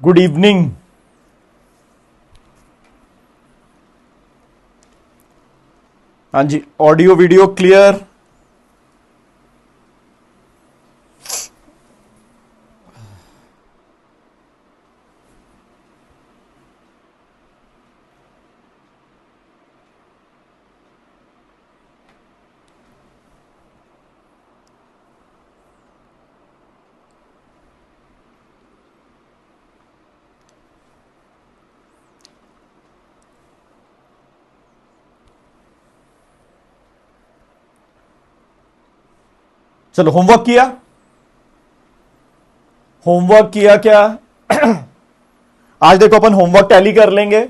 Good evening. हाँ जी, audio video clear. चलो, homework किया? होमवर्क किया क्या? आज देखो, अपन होमवर्क टैली कर लेंगे।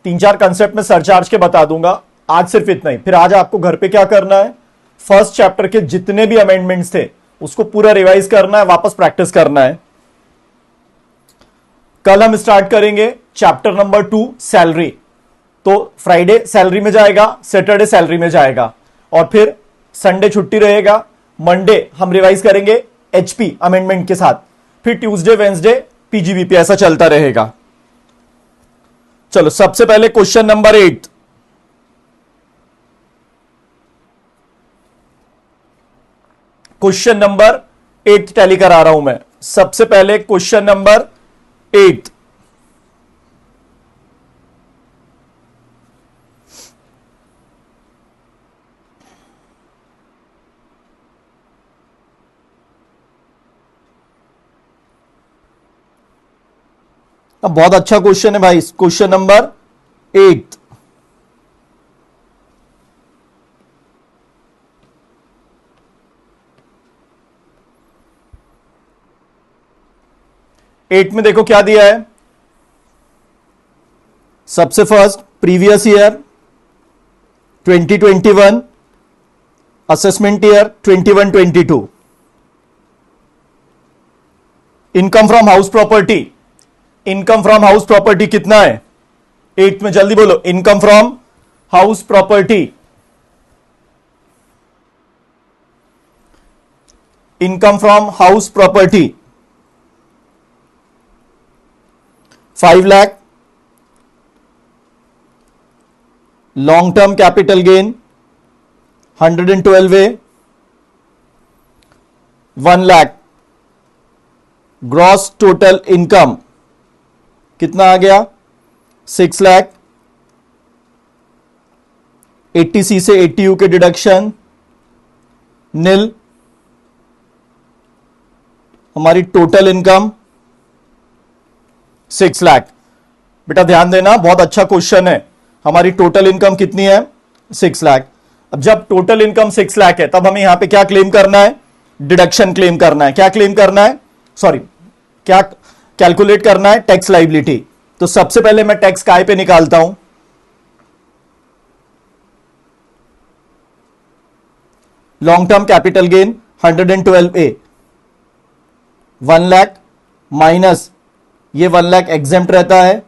तीन चार कंसेप्ट में सरचार्ज के बता दूंगा। आज सिर्फ इतना ही। फिर आज आपको घर पे क्या करना है, फर्स्ट चैप्टर के जितने भी अमेंडमेंट्स थे उसको पूरा रिवाइज करना है, वापस प्रैक्टिस करना है। कल हम स्टार्ट करेंगे चैप्टर नंबर 2, सैलरी। तो फ्राइडे सैलरी में जाएगा, सैटरडे सैलरी में जाएगा, और फिर संडे छुट्टी रहेगा। मंडे हम रिवाइज करेंगे एचपी अमेंडमेंट के साथ। फिर ट्यूसडे वेंसडे पीजीबीपी, ऐसा चलता रहेगा। चलो, सबसे पहले question number 8। Question number 8 tally करा रहा हूं मैं। सबसे पहले क्वेश्चन नंबर 8। अब बहुत अच्छा क्वेश्चन है भाई, क्वेश्चन नंबर 8। 8 में देखो क्या दिया है। सबसे first, previous year 2021, assessment year 21-22। Income from house property, income from house property कितना है 8 में? जल्दी बोलो, income from house property. Income from house property 5 lakh. Long term capital gain 112A 1 lakh. Gross total income कितना आ गया 6 लाख। 80C से 80U के deduction नील। हमारी टोटल इनकम 6 लाख। बेटा ध्यान देना, बहुत अच्छा क्वेश्चन है। हमारी टोटल इनकम कितनी है 6 लाख। अब जब टोटल इनकम 6 लाख है तब हमें यहां पे क्या क्लेम करना है, डिडक्शन क्लेम करना है। क्या क्लेम करना है, सॉरी, क्या कैलकुलेट करना है, टैक्स लाइबिलिटी। तो सबसे पहले मैं टैक्स काय पे निकालता हूं, long term capital gain 112A 1 lakh minus ये 1 लाख एग्जेम्प्ट रहता है।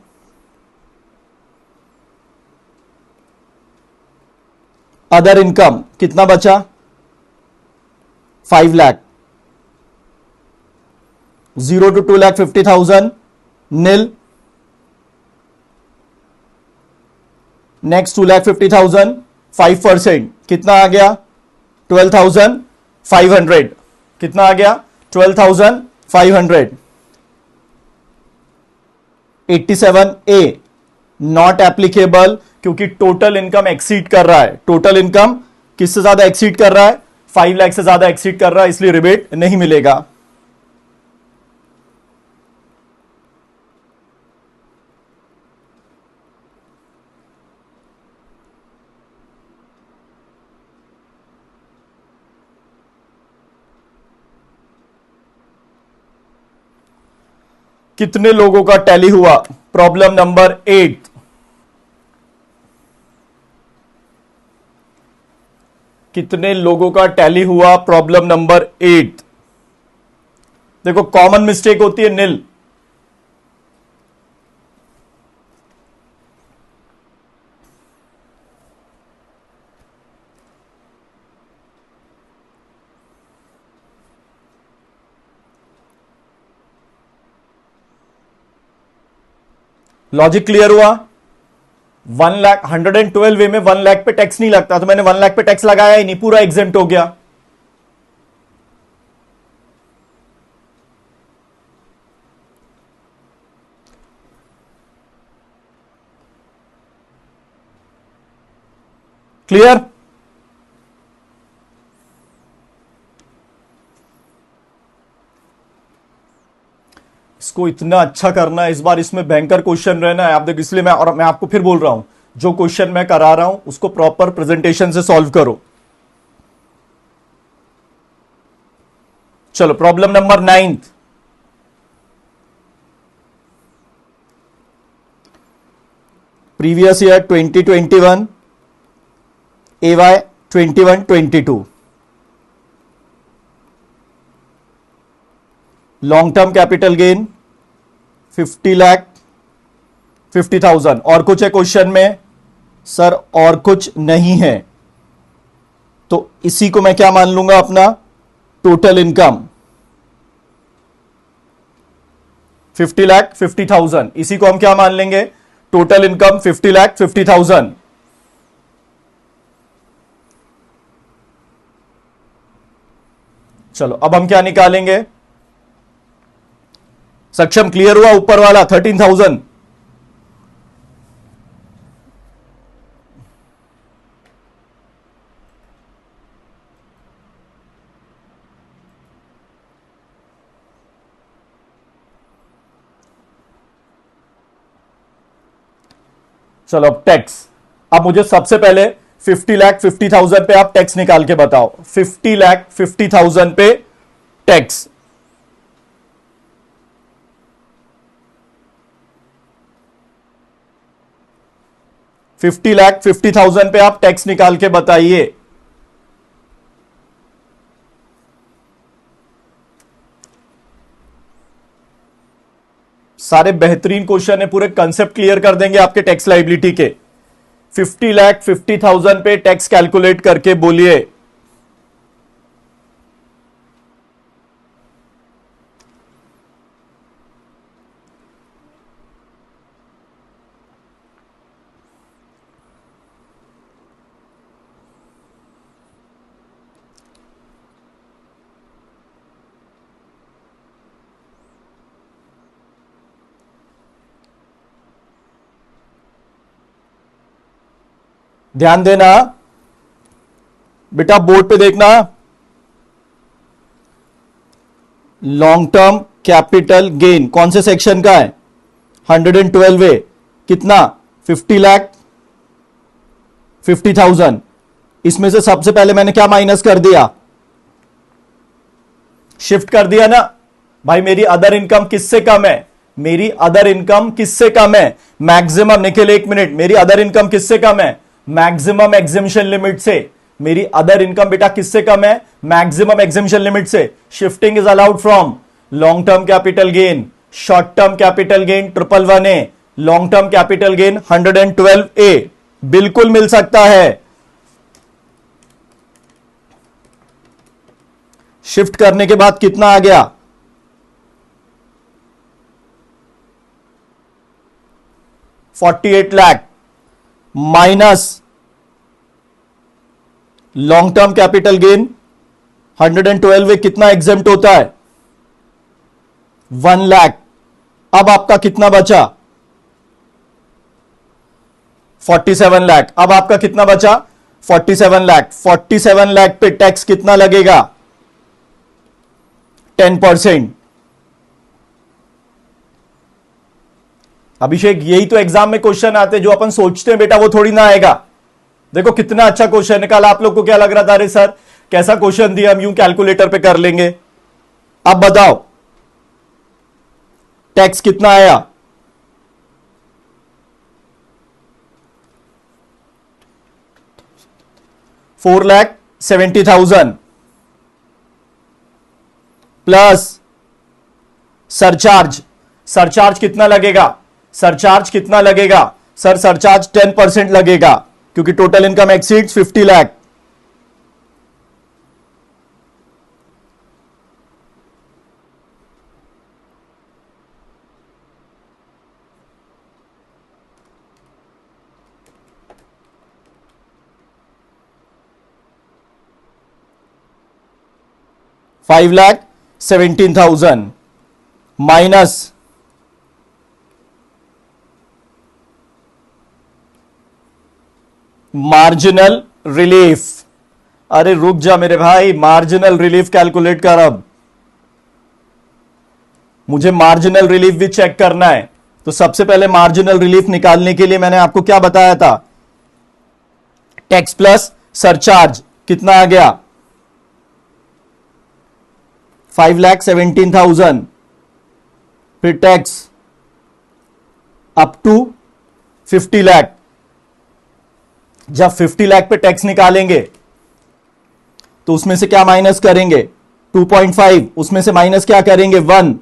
अदर इनकम कितना बचा 5 लाख। 0 to 2,50,000 nil. नेक्स्ट 2,50,000 5% कितना आ गया 12,500। कितना आ गया 12,500। 87A नॉट एप्लीकेबल, क्योंकि टोटल इनकम एक्सीड कर रहा है। टोटल इनकम किससे ज्यादा एक्सीड कर रहा है, 5 लाख से ज्यादा एक्सीड कर रहा है, इसलिए रिबेट नहीं मिलेगा। कितने लोगों का टैली हुआ, प्रॉब्लम नंबर 8। कितने लोगों का टैली हुआ, प्रॉब्लम नंबर 8। देखो, कॉमन मिस्टेक होती है नील। लॉजिक क्लियर हुआ? 1 लाख 112 में 1 लाख पे टैक्स नहीं लगता, तो मैंने 1 लाख पे टैक्स लगाया ही नहीं, पूरा एग्जेम्प्ट हो गया। क्लियर? इसको इतना अच्छा करना है इस बार, इसमें बैंकर क्वेश्चन रहना है आप देखो, इसलिए मैं आपको फिर बोल रहा हूं, जो क्वेश्चन मैं करा रहा हूं उसको प्रॉपर प्रेजेंटेशन से सॉल्व करो। चलो problem number 9। Previous year 2021 AY 21-22 long term capital gain 50,50,000। और कुछ है क्वेश्चन में? सर और कुछ नहीं है, तो इसी को मैं क्या मान लूंगा अपना टोटल इनकम 50,50,000, इसी को हम क्या मान लेंगे टोटल इनकम 50,50,000। चलो अब हम क्या निकालेंगे? सक्षम क्लियर हुआ ऊपर वाला 13,000? चलो अब टैक्स, अब मुझे सबसे पहले 50,50,000 पे आप टैक्स निकाल के बताओ। 50,50,000 पे टैक्स, $50,50,000 पे आप टैक्स निकाल के बताइए। सारे बेहतरीन क्वेश्चन है, पूरे कंसेप्ट क्लियर कर देंगे आपके टैक्स लाइबिलिटी के। 50,50,000 पे टैक्स कैलकुलेट करके बोलिए। ध्यान देना बेटा, बोर्ड पे देखना। लॉन्ग टर्म कैपिटल गेन कौन से सेक्शन का है? 112 ए, कितना 50,50,000। इसमें से सबसे पहले मैंने क्या माइनस कर दिया? शिफ्ट कर दिया ना भाई। मेरी अदर इनकम किससे कम है? मेरी अदर इनकम किससे कम है? मैक्सिमम, निखिल एक मिनट, मेरी अदर इनकम किससे कम है? मैक्सिमम एग्जिम्पशन लिमिट से। मेरी अदर इनकम बेटा किससे कम है? मैक्सिमम एग्जिम्पशन लिमिट से। Shifting is allowed from long term capital gain, short term capital gain 111A, long term capital gain 112A, बिल्कुल मिल सकता है। शिफ्ट करने के बाद कितना आ गया? 48 lakh minus long term capital gain 112 में कितना एग्जेम्प्ट होता है? 1 लाख। अब आपका कितना बचा? 47 लाख। अब आपका कितना बचा? 47 लाख। 47 लाख पे टैक्स कितना लगेगा? 10%। अभिषेक यही तो एग्जाम में क्वेश्चन आते हैं, जो अपन सोचते हैं बेटा वो थोड़ी ना आएगा। देखो कितना अच्छा क्वेश्चन है। कल आप लोग को क्या लग रहा था, अरे सर कैसा क्वेश्चन दिया, हम यूं कैलकुलेटर पे कर लेंगे। अब बताओ टैक्स कितना आया? 4,70,000 प्लस सरचार्ज। सरचार्ज कितना लगेगा? सरचार्ज कितना लगेगा? सर सरचार्ज 10% लगेगा, क्योंकि total income exceeds 50 lakh. 5,17,000 minus marginal relief. अरे रुक जा मेरे भाई, मार्जिनल रिलीफ कैलकुलेट कर। अब मुझे मार्जिनल रिलीफ भी चेक करना है। तो सबसे पहले मार्जिनल रिलीफ निकालने के लिए मैंने आपको क्या बताया था, टैक्स प्लस सरचार्ज कितना आ गया, 5,17,000, फिर टैक्स अप टू 50 लाख। जब 50 लाख पे टैक्स निकालेंगे तो उसमें से क्या माइनस करेंगे, 2.5, उसमें से माइनस क्या करेंगे, 1।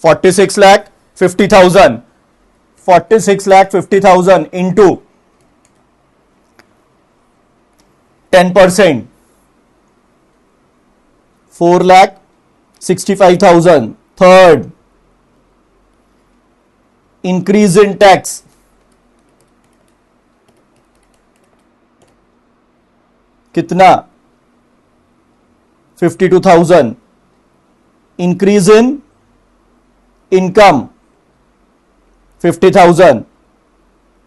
$46,50,000, 46,50,000 into 10%, 4,65,000। Third, increase in tax, कितना, 52,000। Increase in income 50,000,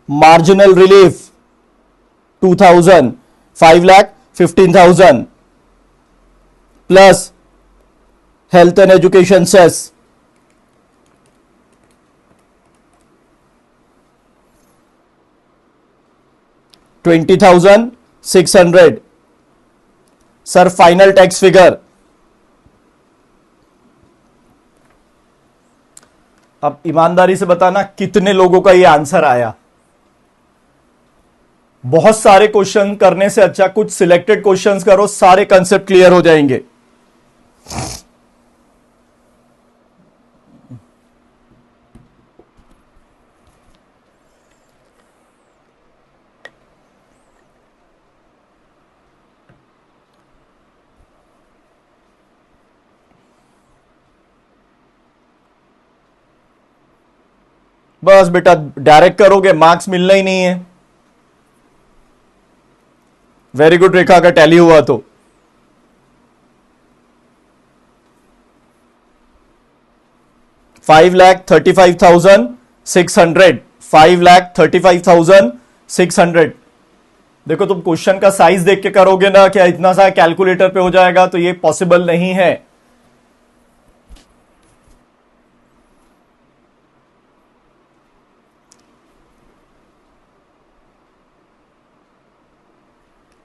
marginal relief 2,000, 5,15,000 plus health and education cess 20,600। Sir final tax figure, अब ईमानदारी से बताना कितने लोगों का ये आंसर आया। बहुत सारे क्वेश्चन करने से अच्छा कुछ सिलेक्टेड क्वेश्चंस करो, सारे कंसेप्ट क्लियर हो जाएंगे। बस बेटा डायरेक्ट करोगे, मार्क्स मिलना ही नहीं है। वेरी गुड रेखा, का टैली हुआ तो। $5,35,600, 5,35,600। देखो तुम क्वेश्चन का साइज देख के करोगे ना, क्या इतना सा कैलकुलेटर पे हो जाएगा, तो ये पॉसिबल नहीं है।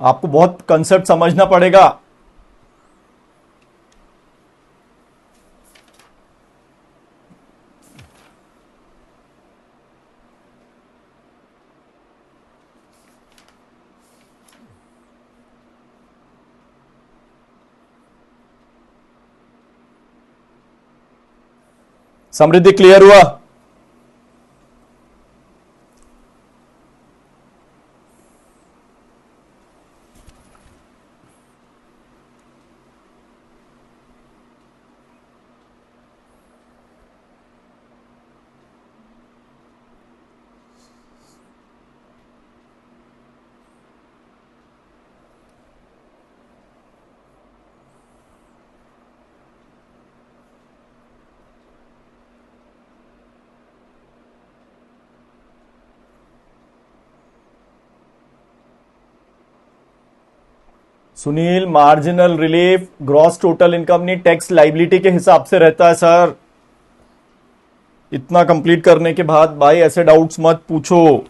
आपको बहुत कंसेप्ट समझना पड़ेगा। समृद्धि क्लियर हुआ? Sunil, marginal relief gross total income नहीं, टैक्स लाइबिलिटी के हिसाब से रहता है सर। इतना कंप्लीट करने के बाद भाई ऐसे डाउट्स मत पूछो।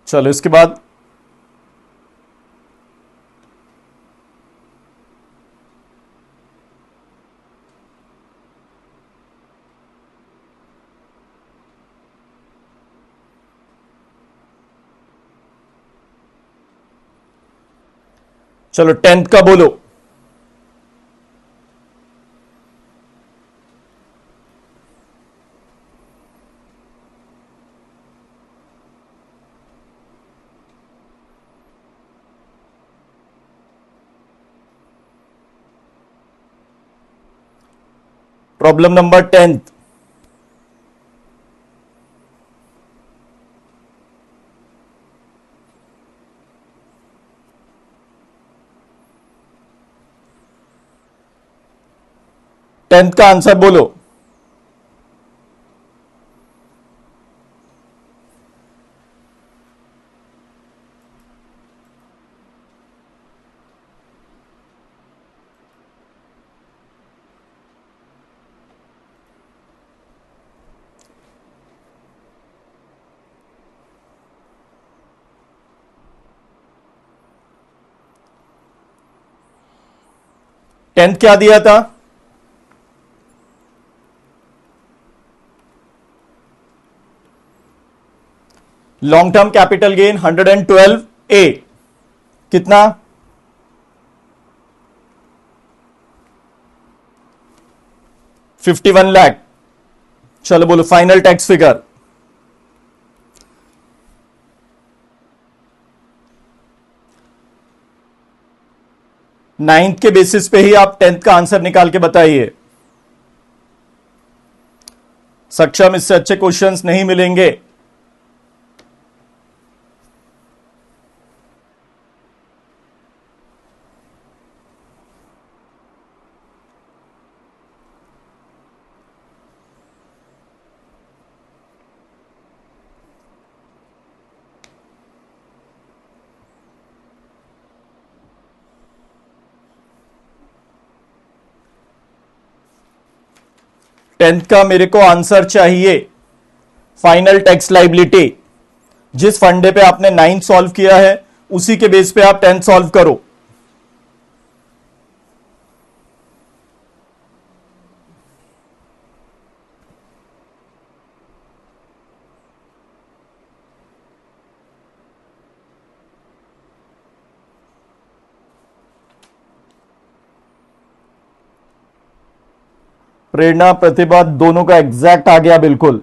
चलो इसके बाद चलो 10th का बोलो। Problem number 10th। टेंथ का आंसर बोलो। टेंथ क्या दिया था? लॉन्ग टर्म कैपिटल गेन 112 ए, कितना? 51 लाख। चलो बोलो फाइनल टैक्स फिगर। नाइन्थ के बेसिस पे ही आप टेंथ का आंसर निकाल के बताइए। सक्षम, इससे अच्छे क्वेश्चंस नहीं मिलेंगे। टेंथ का मेरे को आंसर चाहिए। फाइनल टैक्स लाइबिलिटी, जिस फंडे पे आपने नाइन्थ सॉल्व किया है उसी के बेस पे आप टेंथ सॉल्व करो। प्रेरणा प्रतिभा दोनों का एग्जैक्ट आ गया बिल्कुल।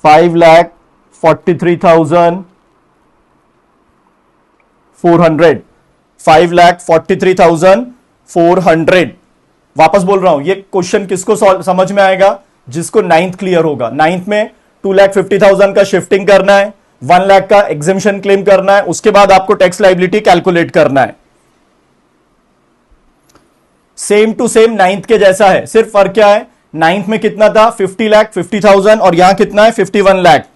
5,43,400, 5,43,400। वापस बोल रहा हूं, ये क्वेश्चन किसको समझ में आएगा? जिसको नाइन्थ क्लियर होगा। नाइन्थ में 2,50,000 का शिफ्टिंग करना है, 1 लाख का एग्जेम्पशन क्लेम करना है, उसके बाद आपको टैक्स लाइबिलिटी कैलकुलेट करना है। सेम टू सेम नाइन्थ के जैसा है, सिर्फ फर्क क्या है? नाइन्थ में कितना था? 50 लाख 50,000, और यहां कितना है? 51 लाख।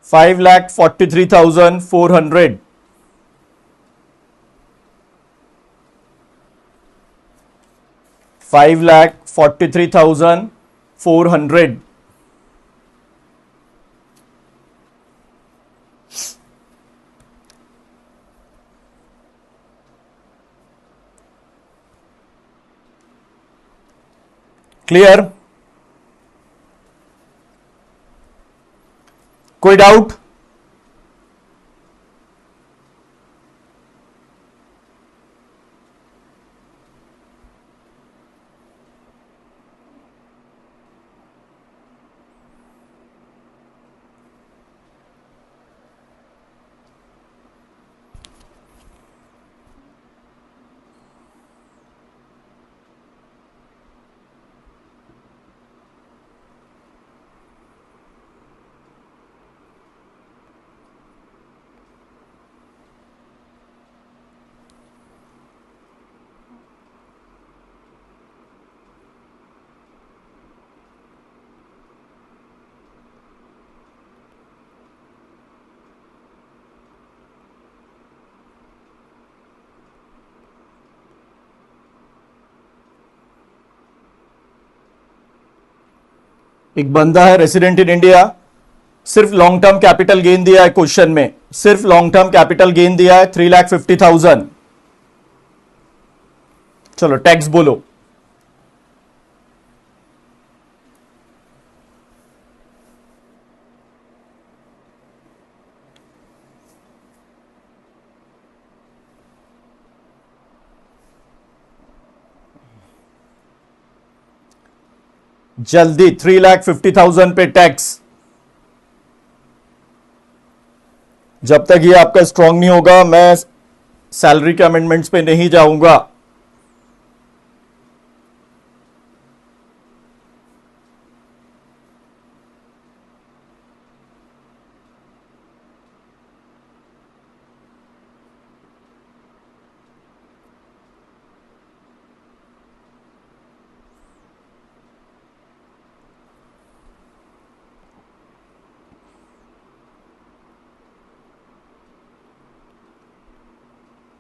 $5,43,400। $5,43,400। क्लियर? कोई डाउट? एक बंदा है रेसिडेंट इन इंडिया, सिर्फ लॉन्ग टर्म कैपिटल गेन दिया है क्वेश्चन में, सिर्फ लॉन्ग टर्म कैपिटल गेन दिया है 3,50,000। चलो टैक्स बोलो। जल्दी 3,50,000 पे टैक्स। जब तक ये आपका स्ट्रांग नहीं होगा मैं सैलरी के अमेंडमेंट्स पे नहीं जाऊंगा।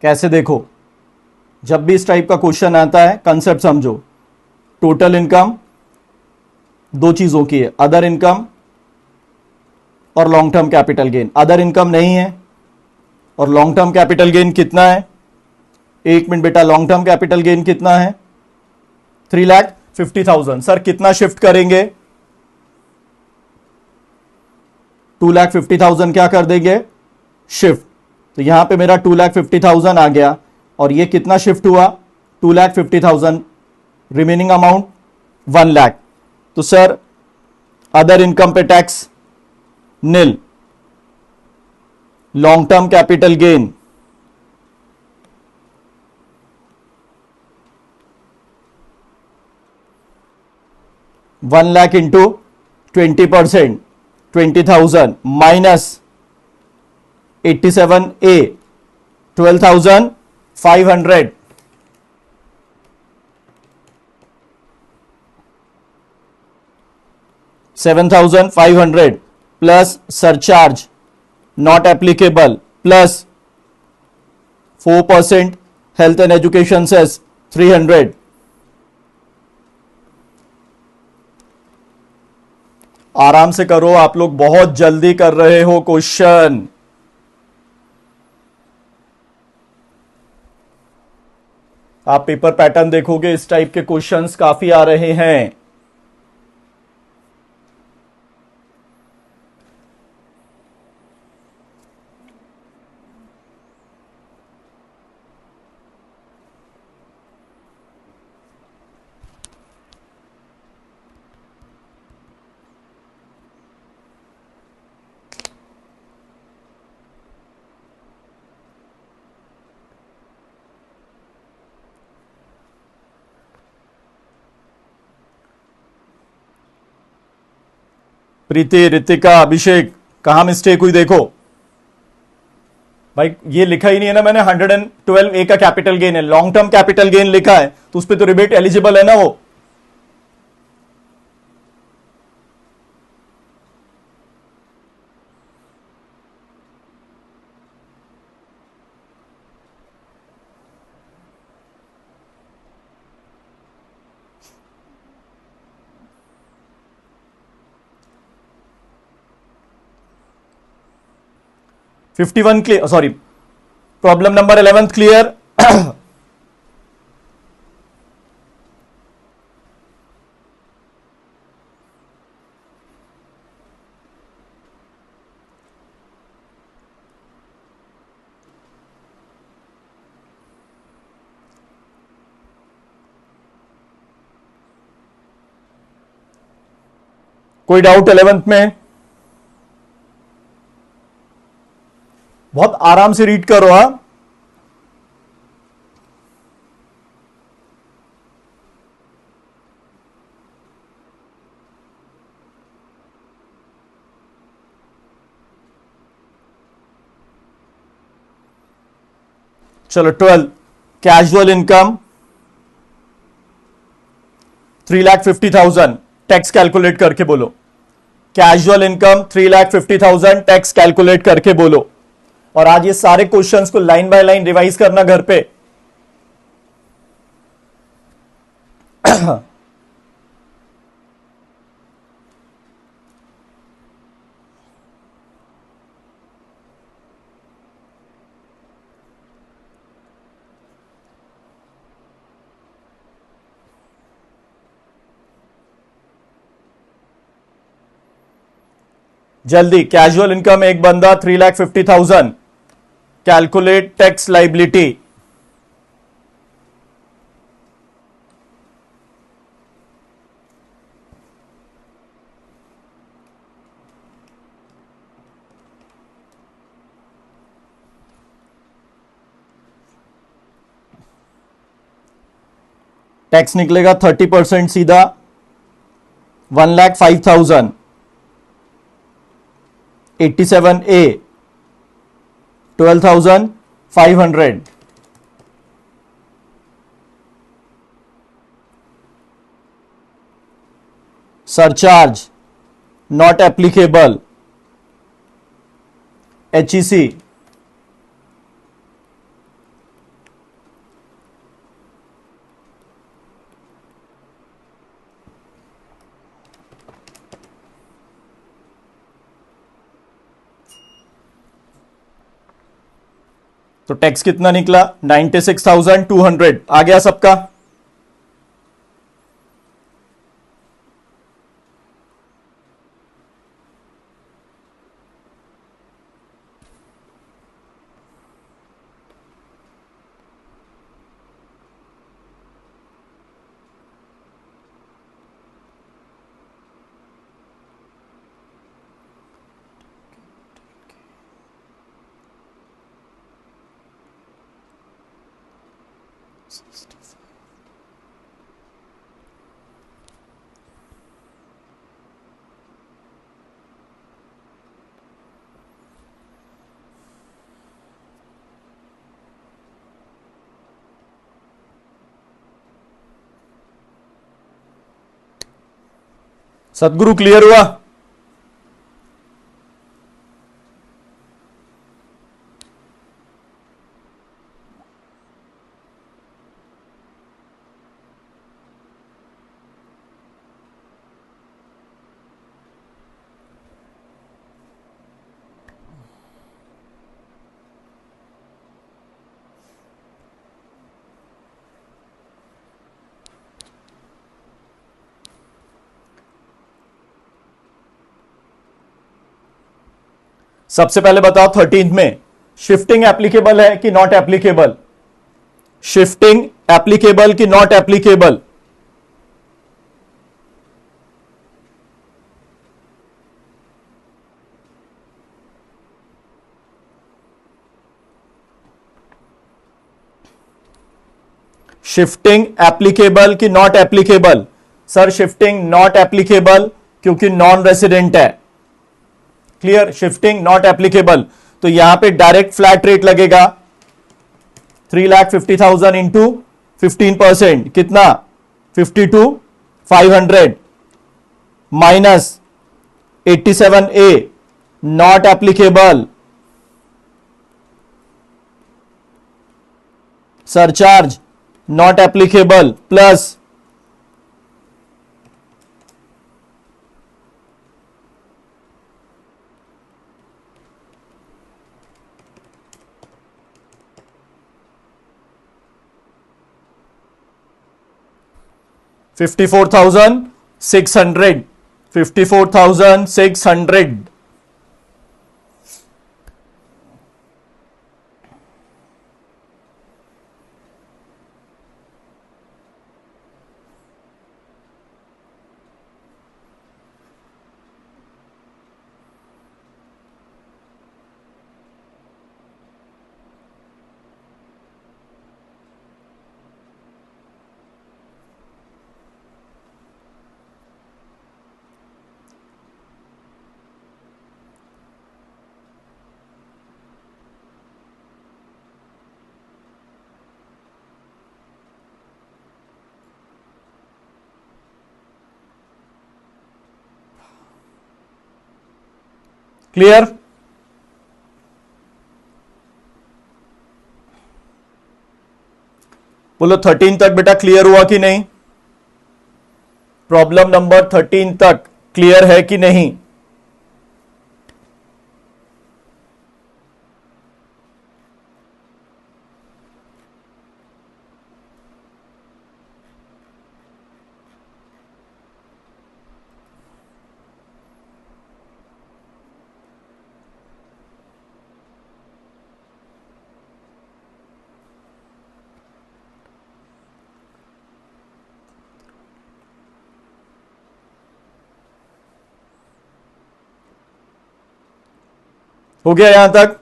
कैसे देखो, जब भी इस टाइप का क्वेश्चन आता है कंसेप्ट समझो। टोटल इनकम दो चीजों की है, अदर इनकम और long term capital gain. Other income नहीं है और लॉन्ग टर्म कैपिटल गेन कितना है? एक मिनट बेटा, लॉन्ग टर्म कैपिटल गेन कितना है? 3,50,000। सर कितना शिफ्ट करेंगे? 2,50,000 क्या कर देंगे? शिफ्ट। तो यहां पे मेरा 2,50,000 आ गया और ये कितना शिफ्ट हुआ? 2,50,000। Remaining amount 1,00,000। तो सर अदर इनकम पे tax nil, long term capital gain 1,00,000 into 20%, 20,000 minus 87A 12,500। 7,500 plus surcharge not applicable plus 4% health and education cess 300। आराम से करो, आप लोग बहुत जल्दी कर रहे हो क्वेश्चन। आप पेपर पैटर्न देखोगे, इस टाइप के क्वेश्चंस काफी आ रहे हैं। प्रीति, रितिका, अभिषेक, कहां मिस्टेक हुई देखो भाई। ये लिखा ही नहीं है ना मैंने, 112A का कैपिटल गेन है, लॉन्ग टर्म कैपिटल गेन लिखा है तो उस पर तो रिबेट एलिजिबल है ना वो। Fifty one clear, sorry, problem number 11 clear. कोई डाउट 11th में? बहुत आराम से रीड करो। हाँ, चलो 12 कैजुअल इनकम 3,50,000 टैक्स कैलकुलेट करके बोलो। कैजुअल इनकम 3,50,000 टैक्स कैलकुलेट करके बोलो। और आज ये सारे क्वेश्चंस को लाइन बाय लाइन रिवाइज करना घर पे। जल्दी, कैजुअल इनकम एक बंदा 3,50,000 कैलकुलेट टैक्स लाइबिलिटी। टैक्स निकलेगा 30% सीधा 1,05,000। 87A 12,500। Surcharge not applicable HEC तो टैक्स कितना निकला 96,200। आ गया सबका। सदगुरु क्लियर हुआ? सबसे पहले बताओ 13th में शिफ्टिंग एप्लीकेबल है कि नॉट एप्लीकेबल? शिफ्टिंग एप्लीकेबल कि नॉट एप्लीकेबल? शिफ्टिंग एप्लीकेबल कि not applicable? Sir shifting not applicable क्योंकि नॉन रेसिडेंट है। क्लियर? Shifting not applicable. तो यहां पे डायरेक्ट फ्लैट रेट लगेगा 3,50,000 इंटू 15%, कितना 52,500 minus 87A not applicable, surcharge not applicable plus 54,600। 54,600। Clear? बोलो 13 तक बेटा क्लियर हुआ कि नहीं? प्रॉब्लम नंबर 13 तक क्लियर है कि नहीं? हो गया यहां तक?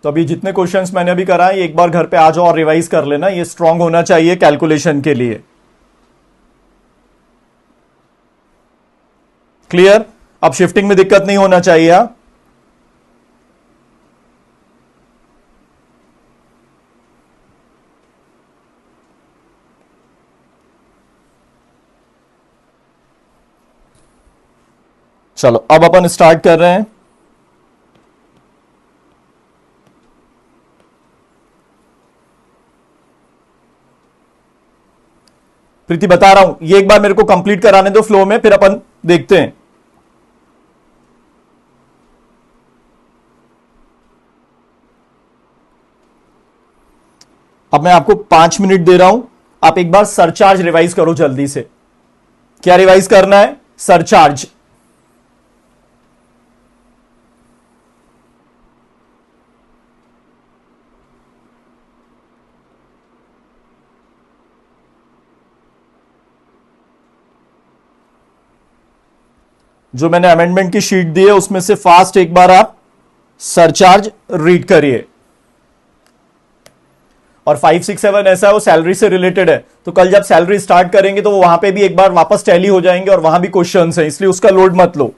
तो अभी जितने क्वेश्चंस मैंने अभी कराए एक बार घर पे आ जाओ और रिवाइज कर लेना, ये स्ट्रांग होना चाहिए कैलकुलेशन के लिए। क्लियर? अब शिफ्टिंग में दिक्कत नहीं होना चाहिए। चलो अब अपन स्टार्ट कर रहे हैं। प्रीति बता रहा हूं, ये एक बार मेरे को कंप्लीट कराने दो फ्लो में, फिर अपन देखते हैं। अब मैं आपको 5 मिनट दे रहा हूं, आप एक बार सरचार्ज रिवाइज करो जल्दी से। क्या रिवाइज करना है? सरचार्ज। जो मैंने अमेंडमेंट की शीट दी है उसमें से फास्ट एक बार आप सरचार्ज रीड करिए। और 5, 6, 7 ऐसा है वो सैलरी से रिलेटेड है, तो कल जब सैलरी स्टार्ट करेंगे तो वो वहां पे भी एक बार वापस टैली हो जाएंगे और वहां भी क्वेश्चंस हैं, इसलिए उसका लोड मत लो।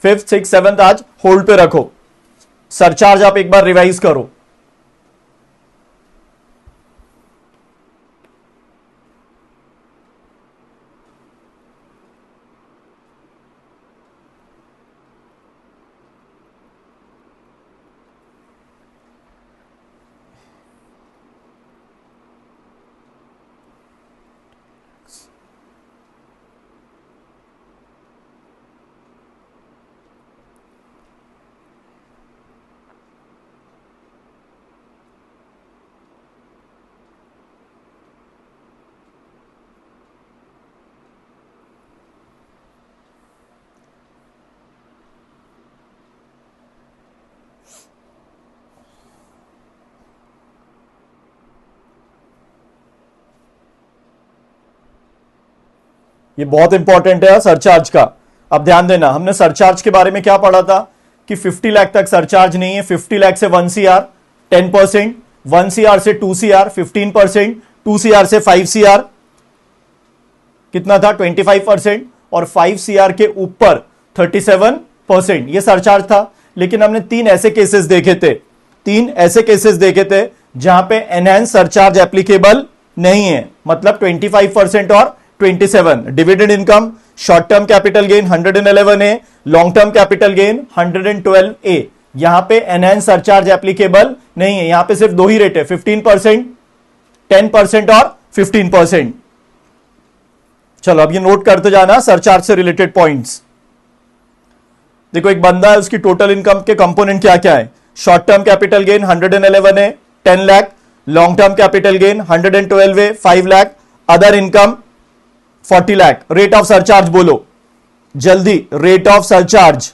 5th, 6th, 7th आज होल्ड पे रखो, सरचार्ज आप एक बार रिवाइज करो। ये बहुत इंपॉर्टेंट है सरचार्ज का। अब ध्यान देना, हमने सरचार्ज के बारे में क्या पढ़ा था कि 50 लाख तक सरचार्ज नहीं है। 50 लाख से 1 CR 10%, 1 CR से 2 CR 15%, 2 CR से 5 CR कितना था 25%, और 5 CR के ऊपर 37% ये सरचार्ज था। लेकिन हमने तीन ऐसे केसेस देखे थे जहां पे एनहांस सरचार्ज एप्लीकेबल नहीं है, मतलब 25% और 27। Dividend income, short term capital gain 111A, long term capital gain 112A। यहां पे एनहांस सरचार्ज एप्लीकेबल नहीं है, यहां पे सिर्फ दो ही रेट है, 15%, 10% और 15%। चलो अब ये नोट करते जाना सरचार्ज से रिलेटेड पॉइंट्स। देखो एक बंदा है, उसकी टोटल इनकम के कंपोनेंट क्या क्या है। Short term capital gain 111A 10 lakh, long term capital gain 112A 5 lakh, other income 40 lakh. Rate of surcharge बोलो जल्दी, rate of surcharge.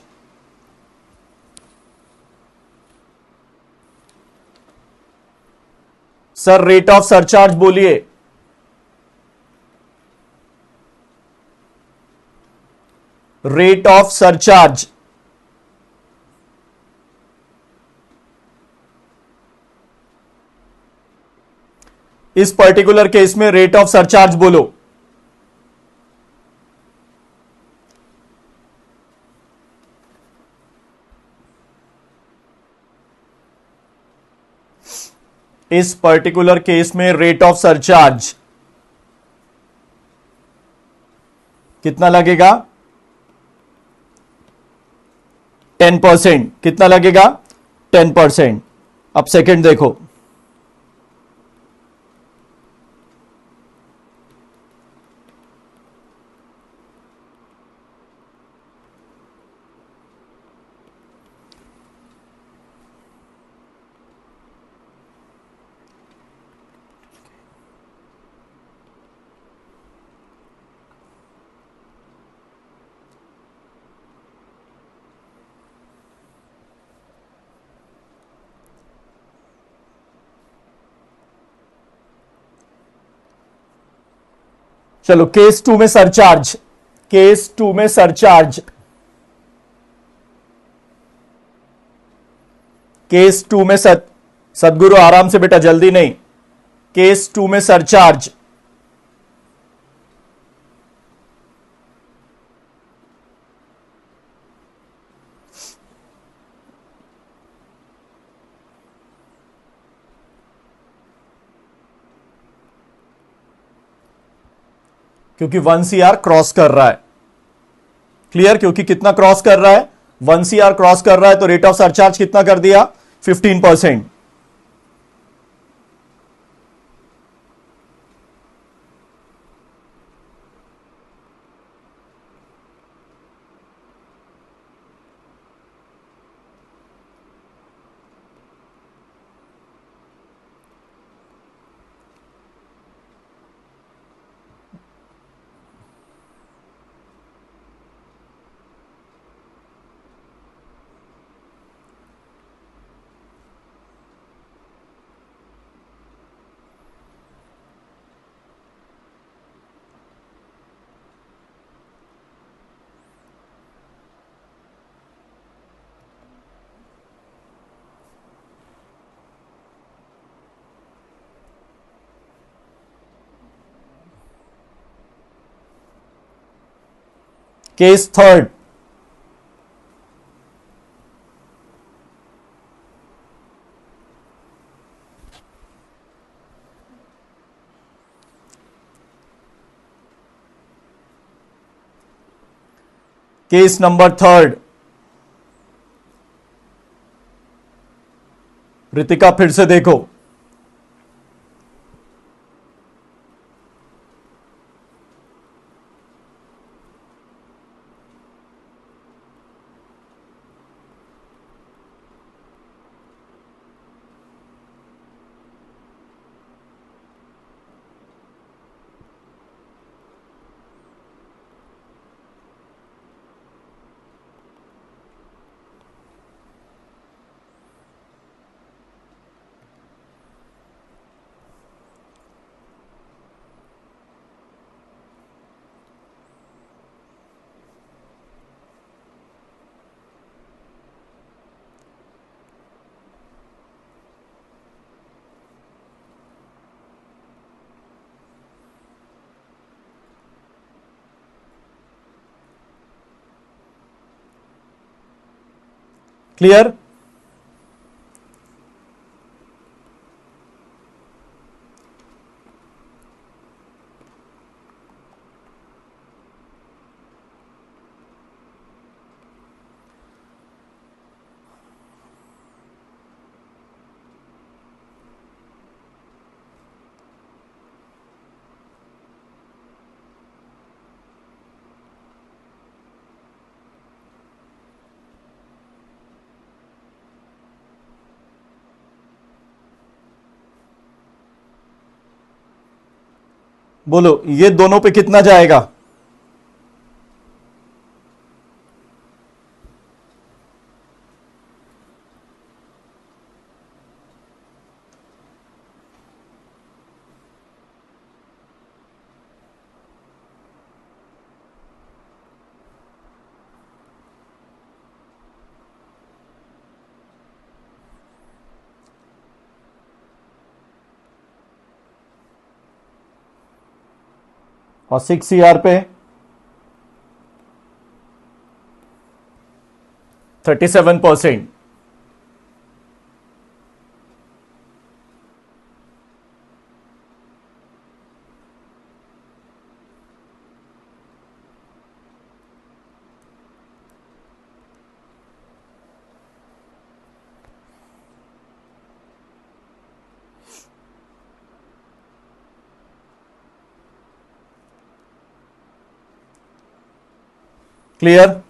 Sir rate of surcharge बोलिए। रेट ऑफ सरचार्ज इस पर्टिकुलर केस में रेट ऑफ सरचार्ज बोलो। इस पर्टिकुलर केस में rate of surcharge कितना लगेगा? 10%। कितना लगेगा? 10%। अब सेकंड देखो, चलो केस 2 में सरचार्ज, केस 2 में सरचार्ज केस टू में सदगुरु आराम से बेटा, जल्दी नहीं। केस टू में सरचार्ज, क्योंकि 1 CR क्रॉस कर रहा है। क्लियर? क्योंकि कितना क्रॉस कर रहा है? 1 CR क्रॉस कर रहा है, तो रेट ऑफ सरचार्ज कितना कर दिया? 15%। Case third, case number third. Ritika फिर से देखो, क्लियर? बोलो ये दोनों पे कितना जाएगा? और 6 CR पे 37%। क्लियर?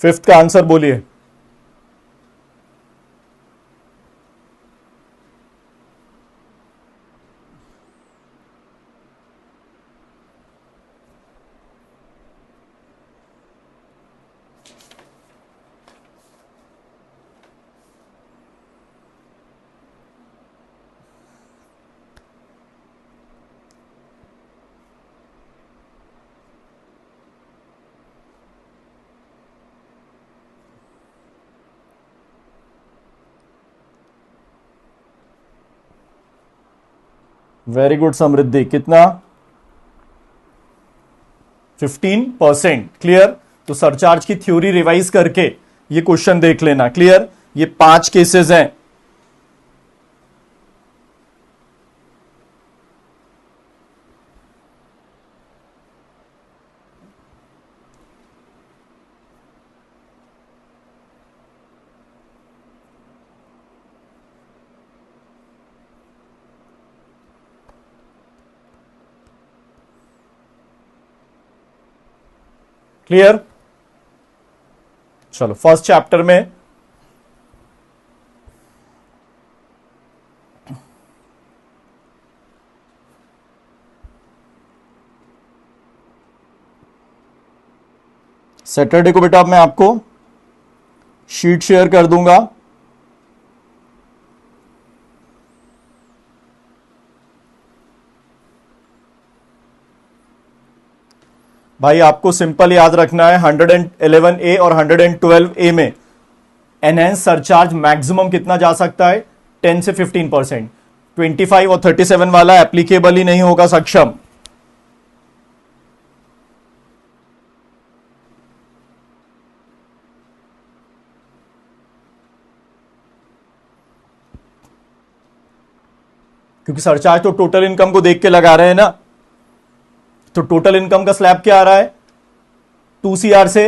फिफ्थ का आंसर बोलिए। वेरी गुड समृद्धि, कितना? 15%। क्लियर? तो सरचार्ज की थ्योरी रिवाइज करके ये क्वेश्चन देख लेना। क्लियर? ये 5 केसेस हैं। क्लियर? चलो फर्स्ट चैप्टर में सैटरडे को बेटा मैं आपको शीट शेयर कर दूंगा। भाई आपको सिंपल याद रखना है 111A और 112A में एनहेंस सरचार्ज मैक्सिमम कितना जा सकता है? 10 से 15%। 25 और 37 वाला एप्लीकेबल ही नहीं होगा सक्षम। क्योंकि सरचार्ज तो टोटल इनकम को देख के लगा रहे हैं ना। तो टोटल इनकम का स्लैब क्या आ रहा है? 2CR से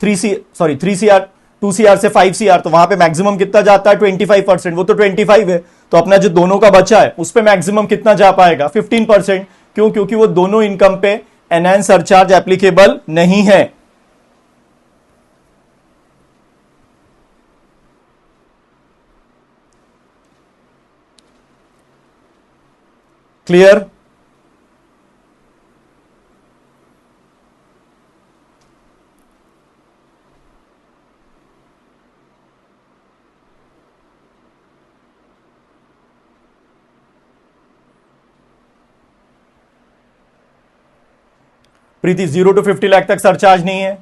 3CR, 2CR से 5CR। तो वहां पे मैक्सिमम कितना जाता है? 25%। वो तो 25 है, तो अपना जो दोनों का बचा है उस पे मैक्सिमम कितना जा पाएगा? 15%। क्यों? क्योंकि वो दोनों इनकम पे एनहांस सरचार्ज एप्लीकेबल नहीं है। क्लियर? प्रीति 0 to 50 लाख तक सरचार्ज नहीं है।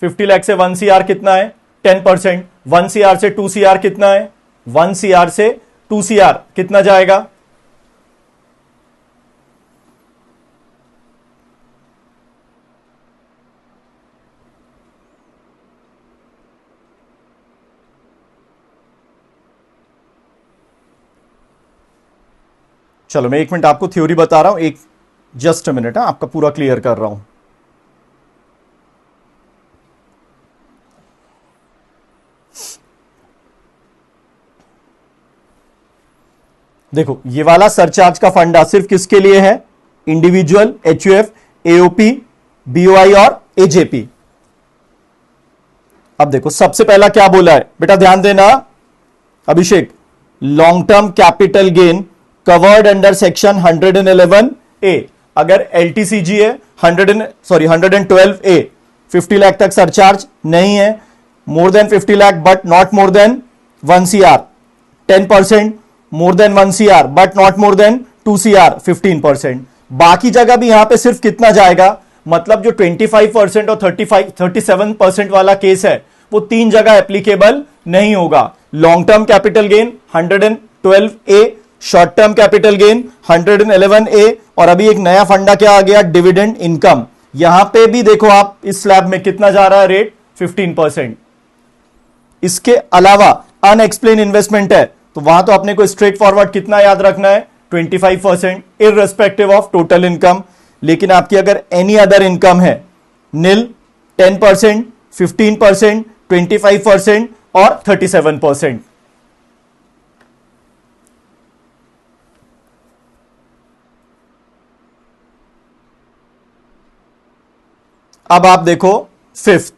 50 लाख से 1CR कितना है? 10%। 1CR से 2CR कितना है? 1CR से 2CR कितना जाएगा? चलो मैं 1 मिनट आपको थ्योरी बता रहा हूं, एक जस्ट मिनट है, आपका पूरा क्लियर कर रहा हूं। देखो ये वाला सरचार्ज का फंडा सिर्फ किसके लिए है? इंडिविजुअल, HUF, AOP, BOI और AJP। अब देखो सबसे पहला क्या बोला है बेटा, ध्यान देना अभिषेक। Long term capital gain covered under section 111A। अगर LTCG है 112A, 50 लाख तक सरचार्ज नहीं है। More than 50 lakh but not more than 1CR 10%, more than 1CR but not more than 2CR 15%। बाकी जगह भी यहां पे सिर्फ कितना जाएगा? मतलब जो 25% और 37% वाला केस है वो 3 जगह एप्लीकेबल नहीं होगा। Long term capital gain 112A, short term capital gain 111A, और अभी एक नया फंडा क्या आ गया? Dividend income. यहां पे भी देखो आप इस स्लैब में कितना जा रहा है रेट? 15%। इसके अलावा अनएक्सप्लेन इन्वेस्टमेंट है, तो वहां तो अपने को स्ट्रेट फॉरवर्ड कितना याद रखना है? 25% इररेस्पेक्टिव ऑफ टोटल इनकम। लेकिन आपकी अगर एनी अदर इनकम है, नील, 10%, 15%, 25% और 37%। अब आप देखो फिफ्थ,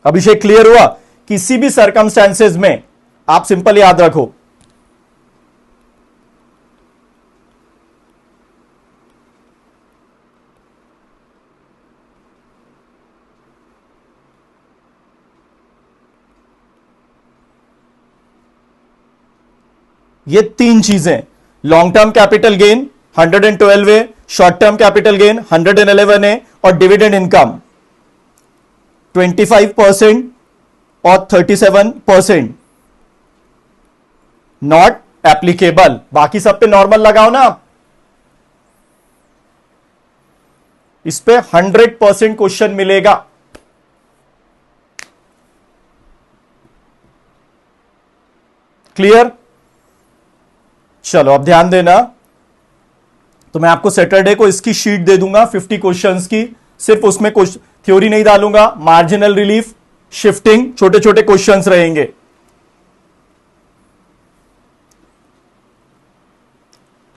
अभिषेक क्लियर हुआ? किसी भी सर्कमस्टेंसेज में आप सिंपल याद रखो, ये तीन चीजें, लॉन्ग टर्म कैपिटल गेन 112 है, शॉर्ट टर्म कैपिटल गेन 111 है, और डिविडेंड इनकम 25% और 37% नॉट एप्लीकेबल। बाकी सब पे नॉर्मल लगाओ ना आप। इस पे 100% क्वेश्चन मिलेगा। क्लियर? चलो अब ध्यान देना, तो मैं आपको सैटरडे को इसकी शीट दे दूंगा 50 क्वेश्चंस की, सिर्फ उसमें कुछ थ्योरी नहीं डालूंगा, मार्जिनल रिलीफ, शिफ्टिंग, छोटे छोटे क्वेश्चंस रहेंगे।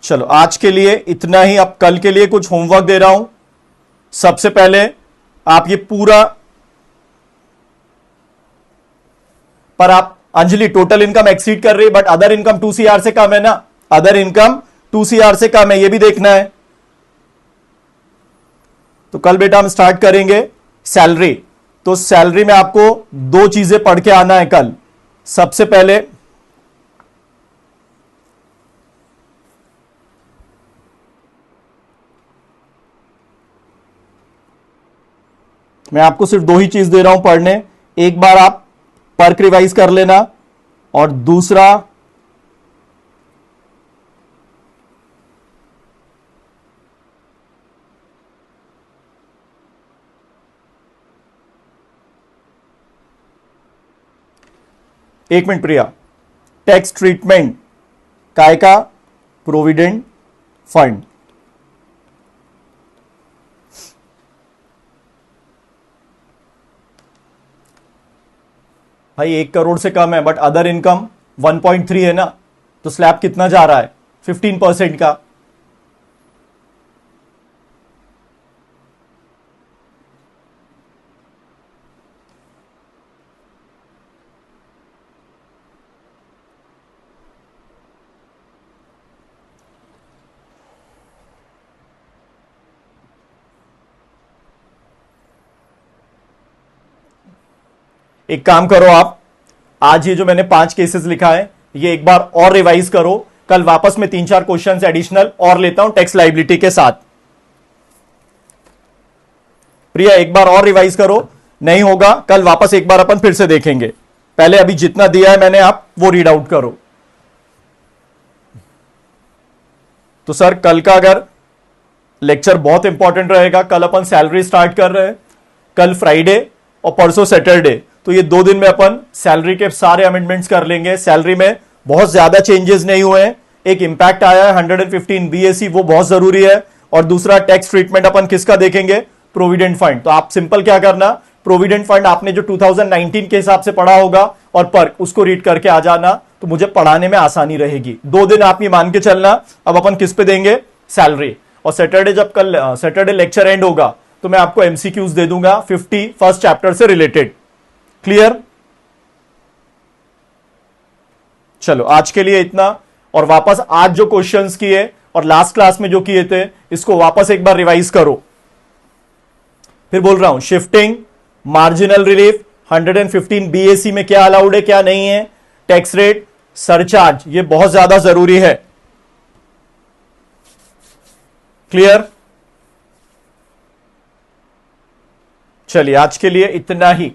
चलो आज के लिए इतना ही। अब कल के लिए कुछ होमवर्क दे रहा हूं। सबसे पहले आप ये पूरा, पर आप अंजलि टोटल इनकम एक्सीड कर रही है, बट अदर इनकम 2 CR से कम है ना, अदर इनकम 2 CR से कम है, ये भी देखना है। तो कल बेटा हम स्टार्ट करेंगे सैलरी। तो सैलरी में आपको दो चीजें पढ़ के आना है कल। सबसे पहले मैं आपको सिर्फ दो ही चीज दे रहा हूं पढ़ने। एक बार आप पर्क रिवाइज कर लेना, और दूसरा एक मिनट प्रिया, टैक्स ट्रीटमेंट काय का, प्रोविडेंट फंड। भाई 1 करोड़ से कम है, बट अदर इनकम 1.3 है ना, तो स्लैब कितना जा रहा है? 15% का। एक काम करो आप, आज ये जो मैंने 5 केसेस लिखा है, ये एक बार और रिवाइज करो। कल वापस में 3-4 क्वेश्चंस एडिशनल और लेता हूं टैक्स लायबिलिटी के साथ। प्रिया एक बार और रिवाइज करो, नहीं होगा कल वापस एक बार अपन फिर से देखेंगे। पहले अभी जितना दिया है मैंने, आप वो रीड आउट करो। तो सर कल का अगर लेक्चर बहुत इंपॉर्टेंट रहेगा, कल अपन सैलरी स्टार्ट कर रहे हैं, कल फ्राइडे और परसों सैटरडे, तो ये 2 दिन में अपन सैलरी के सारे अमेंडमेंट्स कर लेंगे। सैलरी में बहुत ज्यादा चेंजेस नहीं हुए हैं, एक इंपैक्ट आया है 115 BAC, वो बहुत जरूरी है। और दूसरा टैक्स ट्रीटमेंट अपन किसका देखेंगे? Provident fund. तो आप सिंपल क्या करना, प्रोविडेंट फंड आपने जो 2019 के हिसाब से पढ़ा होगा और पर उसको रीड करके आ जाना, तो मुझे पढ़ाने में आसानी रहेगी। 2 दिन आप ये मान के चलना। अब अपन किस पे देंगे? सैलरी। और सैटरडे, जब कल सैटरडे लेक्चर एंड होगा, तो मैं आपको MCQs दे दूंगा 50 फर्स्ट चैप्टर से रिलेटेड। क्लियर? चलो आज के लिए इतना। और वापस आज जो क्वेश्चंस किए और लास्ट क्लास में जो किए थे, इसको वापस एक बार रिवाइज करो। फिर बोल रहा हूं, शिफ्टिंग, मार्जिनल रिलीफ, 115 BAC में क्या अलाउड है क्या नहीं है, टैक्स रेट, सरचार्ज, ये बहुत ज्यादा जरूरी है। क्लियर? चलिए आज के लिए इतना ही।